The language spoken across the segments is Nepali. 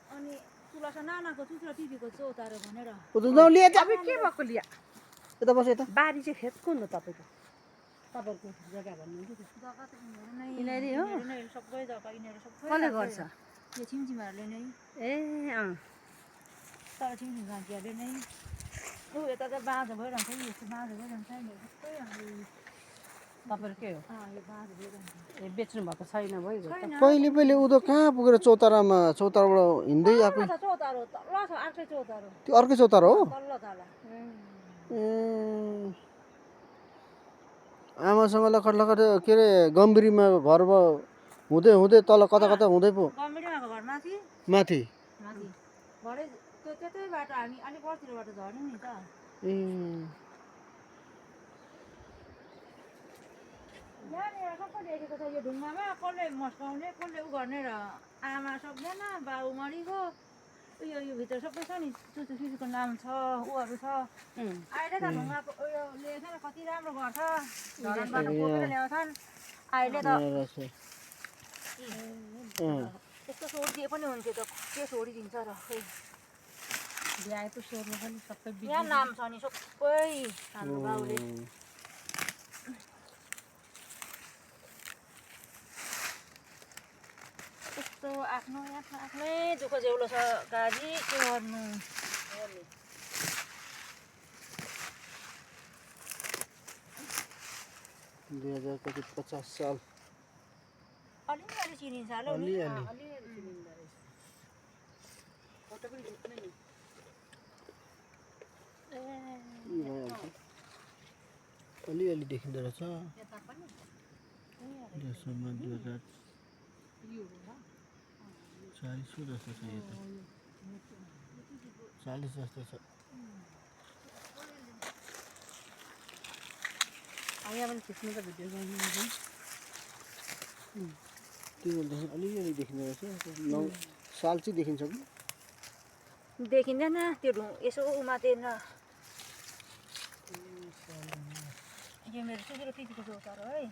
अनि तुलसा नानाको चुच्रो टिभीको चौतारो भनेर लिएर अब के भएको लिया यता बस यता बारी चाहिँ खेतको न तपाईँको जग्गा भन्नुहुन्छ जग्गा त यिनीहरू नै यिनीहरू हो? यिनीहरू नै सबै जग्गा यिनीहरू सबै कसले गर्छ यो छिमछिमाहरूले नै ए अँ तर छिमछिम घाँटीहरूले नै ऊ यता चाहिँ बाँझो भइरहन्छ नि यस्तो बाँझो भइरहन्छ यिनीहरू सबै हाम्रो तपाईँहरू के हो यो बाँझो भइरहन्छ ए बेच्नु भएको छैन भइगयो त पहिले पहिले उँधो कहाँ पुगेर चौताराबाट हिँड्दै आएको तल्लो छ चौतारो तल्लो छ अर्कै चौतारो त्यो अर्कै चौतारो हो तल्लो तल आमासँग लखट लखट के अरे गम्बिरीमा घर हुँदै हुँदै तल कता कता हुँदै पो गम्भीरमाको घर माथि माथि माथि भरे त्यो त्यतै बाटो हामी अलिक परतिरबाट झऱ्यौँ नि त ए यहाँनिर सबै देखेको छ यो ढुङ्गामा कसले मस्काउने कसले उ गर्ने र आमा सक्दैन बाउ मरिगयो उयो यो भित्र सबै छ नि चुचु सुचुको नाम छ ऊहरू छ अहिले त ढुङ्गाको उयो लिएछ नि कति राम्रो गर्छ धरानबाट बोकेर ल्याउँछन् अहिले त त्यस्तो सोडिदिए पनि हुन्थ्यो त के सोडिदिन्छ र खै बिहाएको सोर्नु पनि सबै यहाँ नाम छ नि सबै हाम्रो बाउले त्यस्तो आफ्नो आफ्नै दुःख जेउलो छ गाडी के गर्नु 2050 साल अलिअलि चिनिन्छ होला नि अलिअलि देखिँदो रहेछ जसमा 2040 जस्तो छ यो त 40 जस्तो छ यहाँ पनि खिच्नु त भिडियो गर्नु त्यो भन्दाखेरि अलिअलि देखिँदो रहेछ 9 साल चाहिँ देखिन्छ कि देखिँदैन त्यो यसो उमातेन यो मेरो सुजुरो पिटीको चौतारो है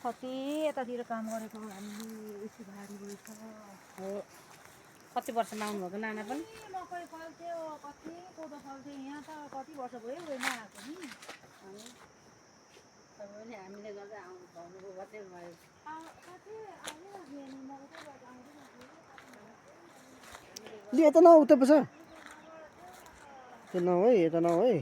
कति यतातिर काम गरेको हामीले यस्तो भारी रहेछ हो कति वर्षमा आउनुभएको नाना पनि मकै फल्थ्यो कति कोदो फल्थ्यो यहाँ त कति वर्ष भयो गएन आएको नि हामीले गर्दा आउनु पाउनुको मात्रै भयो ले यता न उता पछ त्यो न है यता न है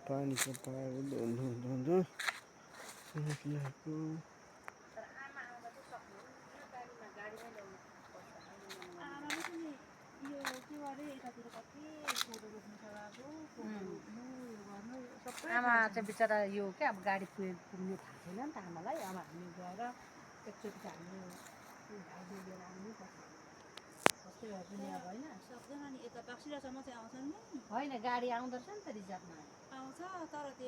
पानीको पारो धुँधो आमा चाहिँ बिचरा यो क्या अब गाडी पुग्नु थाहा छैन नि त आमालाई अब हामी गएर एकचोटि चाहिँ हामी भाइले लिएर आउनु पर्छ कस्तै भए पनि अब होइन सक्दैन नि यता बाक्सिरासम्म चाहिँ आउँछन् नि होइन गाडी आउँदो रहेछ नि त रिजर्भमा आउँछ तर त्यो